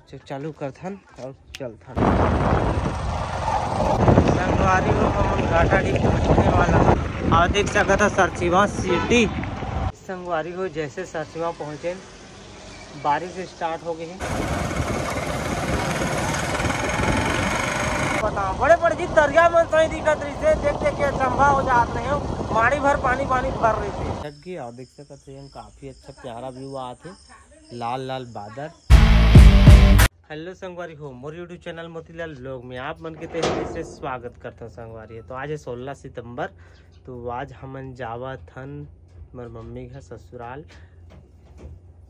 चालू करथन और चलथन। संगवारी हो हम घाटाडी पहुँचने वाला है और देख सकता था सरसीवा सिटी। संगवारी हो जैसे सरसीवा पहुँचे बारिश स्टार्ट हो गई है। पता बड़े बड़े जी दरिया में सही दिखत रही से देख देख के संभा हो जात रहे हो, माड़ी भर पानी भर रही थे। छठ गई और देख सकते हैं काफी अच्छा प्यारा व्यू आते, लाल लाल बादल। हेलो संगवारी हो मोर यूट्यूब चैनल मोतीलाल व्लॉग में आप मन के तहे से स्वागत करता हूँ। संगवारी तो आज है 16 सितंबर। तो आज हमन जावत हन मोर मम्मी घर ससुराल।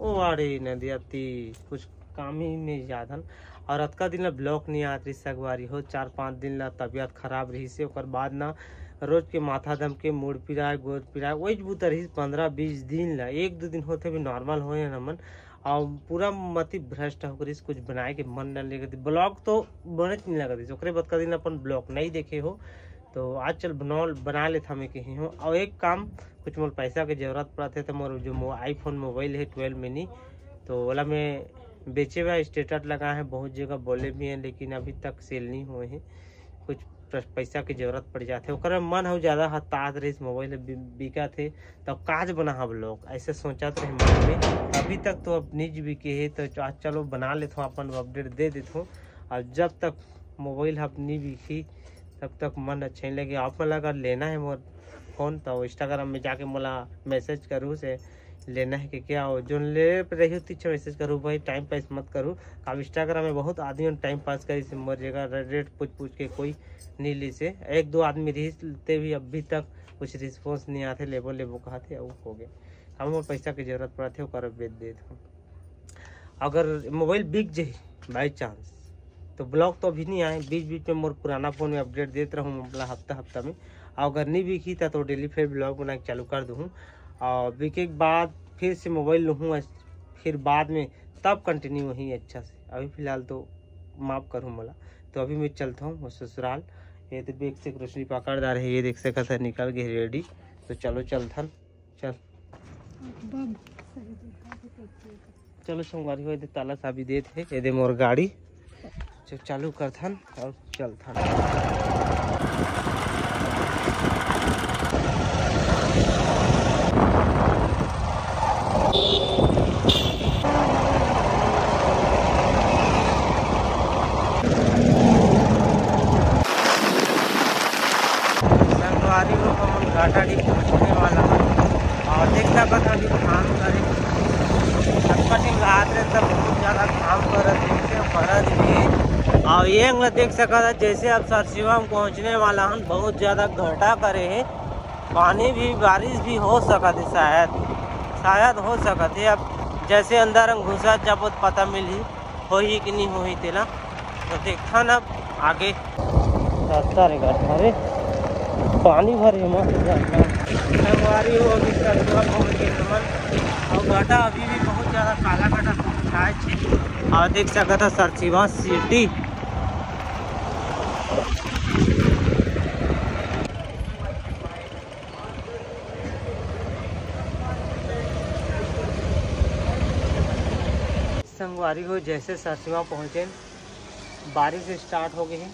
ओ अरे नदिया ती कुछ काम ही में जात हन और अतका दिन ला ब्लॉक नहीं आत रही। संगवारी हो 4-5 दिन ला तबीयत खराब रही से ओकर बाद ना रोज के माथा दम के मुड़ पिराए गोद पिराए वही बुत रही 15-20 दिन ला। 1-2 दिन होते भी नॉर्मल हो हमन और पूरा मती भ्रष्ट होकर कुछ बनाए के मन न लगे। ब्लॉग तो बने नहीं लगा ओकरे बाद का दिन अपन ब्लॉग नहीं देखे हो तो आज चल बना लेते हमें कहीं हो। और एक काम कुछ मोर पैसा के जरूरत पड़ते तो मोर जो आईफोन मोबाइल है 12 मिनी तो वाला में बेचे हुआ स्टेटस लगा है, बहुत जगह बोले भी हैं लेकिन अभी तक सेल नहीं हुए हैं। कुछ पैसा की जरूरत पड़ जाते ओकर मन हो ज्यादा हताश रही मोबाइल बिका थे तब काज बना हम लोग ऐसे सोचा थे मन में। अभी तक तो अब निज बिके है तो आज चलो बना लेते हूँ अपन अपडेट दे देता हूँ। और जब तक मोबाइल अपनी बिकी तब तक मन अच्छा नहीं लगे। आप मला अगर लेना है मोर फोन तो इंस्टाग्राम में जाके मोला मैसेज करूँ से लेना है कि क्या हो जो ले रही हो तीछे मैसेज करूँ भाई, टाइम पास मत करूँ। अब इंस्टाग्राम में बहुत आदमी टाइम पास करी से मोर जगह रेट पूछ के कोई नहीं ली से 1-2 आदमी रहते भी अभी तक कुछ रिस्पॉन्स नहीं आते, लेबो कहते वो हो गए। हम पैसा की जरूरत पड़ते ओकर बेच देते हूँ। अगर मोबाइल बिक जाए बाई चांस तो ब्लॉग तो अभी नहीं आए, बीच में मोर पुराना फोन में अपडेट देते रहूँ मतलब हफ्ता में। और अगर नहीं बिकी तो डेली फिर ब्लॉग बना के चालू कर दूँ और बिके के बाद फिर से मोबाइल लूँ फिर बाद में तब कंटिन्यू वहीं अच्छा से। अभी फिलहाल तो माफ़ करूँ मला। तो अभी मैं चलता हूँ ससुराल। ये तो बैग से रोशनी पकड़दार है, ये देख सकता निकल गए रेडी। तो चलो चलथन चल चलो संगवारी हो ताला साबी देते ये दे मोर गाड़ी चालू करथन और चलथन। संगवारी हो हम घाटाडी पहुँचने वाला है और देख सकते अभी काम करे कटिंग रात रहे तब बहुत ज़्यादा काम कर भी। और ये हम देख सका था जैसे अब सरसीवा में पहुँचने वाला हम बहुत ज़्यादा घटा करे है, पानी भी बारिश भी हो सकते शायद हो सकते। अब जैसे अंदर हम घुसा जब पता मिली हो ही कि नहीं हो ही तेला तो देखा न आगे रास्ता रहेगा। अरे पानी भरे संगवारी हो अभी सरसीवा पहुँच गए हमन और घाटा अभी भी बहुत ज़्यादा काला घाटा और देख सकता था सरसीवा सिटी। संगवारी हो जैसे सरसीवा पहुँचे बारिश स्टार्ट हो गई है।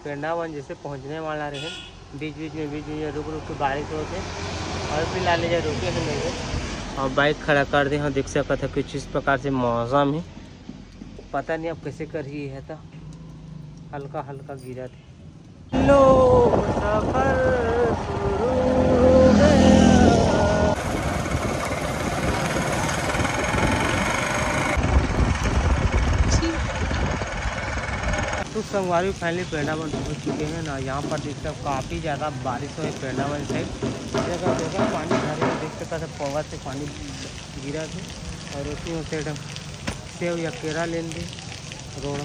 पेंडावन जैसे पहुँचने वाला रहे बीच में रुक के बारिश होते और फिलहाल रुके हैं नहीं और बाइक खड़ा कर दे। हाँ देख सकता था कुछ इस प्रकार से मौसम है, पता नहीं अब कैसे कर ही है तो हल्का हल्का गिरा थे। लो सफर शुरू हो गया। तो संगवारी फाइनली पेंडावन पहुँच चुके हैं ना। यहाँ पर देख सकते काफ़ी ज़्यादा बारिश हुई पेंडावन साइड जगह पानी भरे देख सकता था पौवा से पानी गिरा थे और उसी से सेव या केरा लेन दे रोड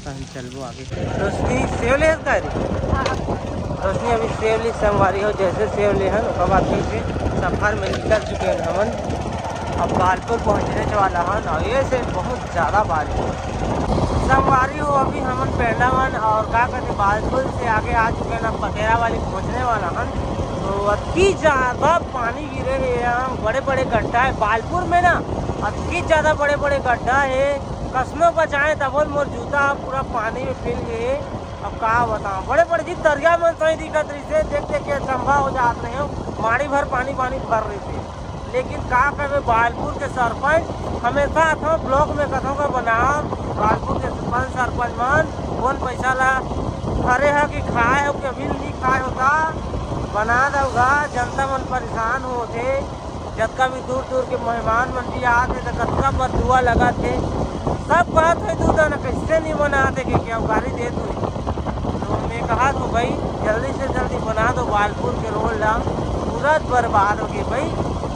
कहीं चलबो आगे। रोशनी सेव ले रोशनी अभी सेव ली संगवारी हो जैसे सेव ले हैं उसके बाद फिर सफ़र में निकल चुके हैं हमन। अब बालपुर पहुँचने वाला है और ये से बहुत ज़्यादा बारिश संगवारी हो। अभी हमन पेंडावन और क्या कहते बालपुर से आगे आ चुके हैं ना पतेरा वाली पहुँचने वाला है। तो अति ज़्यादा पानी गिरे हैं, यहाँ बड़े बड़े गड्ढा है बालपुर में ना, अति ज़्यादा बड़े बड़े गड्ढा है कसनो बचाए तब मोर जूता पूरा पानी में फिर गए। अब का बताऊं, बड़े बड़े जी दरिया में सही दिक्कत रही से देख देख के संभा हो जात नहीं हो, माड़ी भर पानी भर रही थी। लेकिन का करे बालपुर के सरपंच हमेशा अथवा ब्लॉक में कथों का बनाओ, बालपुर के सरपंच मन कौन पैसा ला खरे है कि खाए हो कि अभी नहीं खाए होता बना दोगा। जनता मन परेशान होते, जतका भी दूर दूर के मेहमान मन भी आते तो कतका मरदुआ लगा थे, सब बात है तू ना कैसे नहीं बनाते कि क्या गाड़ी दे तू। तो मैं कहा तो भाई जल्दी से जल्दी बना दो, बालपुर के रोड लाम पूरा बर्बाद हो गए भाई।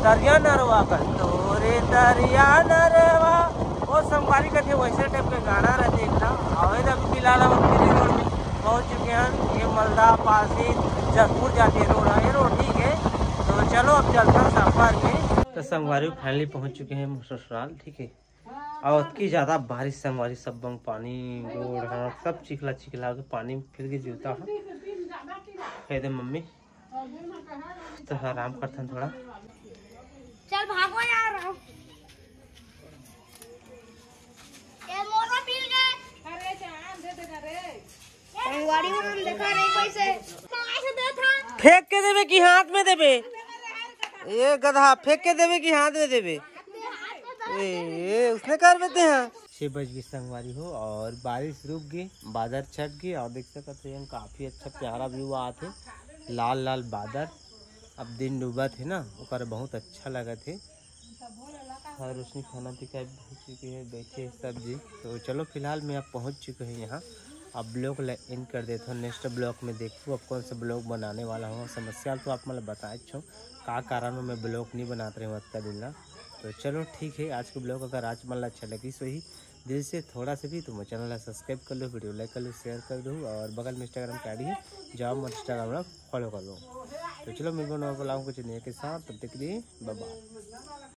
दरिया नरवा कर तोरे दरिया नरवा, वो संगवारी करके वैसे टाइप के गाना रहते एकदम। और अभी फिलहाल हम फिर रोड में पहुँच चुके हैं, ये मालदा पासी जसपुर जाते रोड है, ये रोड ठीक है। तो चलो अब चलते हैं सफर में। तो संगवारी फाइनली पहुँच चुके हैं ससुराल, ठीक है। और की ज़्यादा बारिश संगवारी सब बंग पानी रोड सब चिखला चिखला के पानी फिर के जूता है। कह दे मम्मी तो आराम करते हैं थोड़ा। चल भागो यार, ये मोरा पील गए। अरे जान दे दे रे, संगवारी में हम देखा नहीं कैसे दे था। फेंक के देवे कि हाथ में देवे? ये गधा फेंक के देवे कि हाथ में देवे? ए उसने कर देते हैं। 6 बज गई संगवारी हो और बारिश रुक गई, बादल छट गई और देख सकते हैं काफी अच्छा प्यारा व्यू आते, लाल लाल बादल। अब दिन डूबा थे ना, ओकर बहुत अच्छा लगा थे। और उसने खाना पीका पहुँच चुकी है, बैठे सब्जी। तो चलो फिलहाल मैं अब पहुँच चुके हैं यहाँ। अब ब्लॉग एंड कर देता हूँ, नेक्स्ट ब्लॉग में देखूँ अब कौन सा ब्लॉग बनाने वाला हूँ। समस्या तो आप मतलब बताए छो का कारण मैं ब्लॉग नहीं बनाते रहे अत्ता दिन ना। तो चलो ठीक है, आज के ब्लॉग अगर आज मतलब अच्छा लगी सो ही दिल से थोड़ा सा भी तो मैं चैनल सब्सक्राइब कर लो, वीडियो लाइक कर लो, शेयर कर दो और बगल में इंस्टाग्राम की आईडी है, जाओ मैं इंस्टाग्राम फॉलो कर लो। तो चलो मैं बनाऊँ कुछ नए के साथ, तब तक के लिए बाय बाय।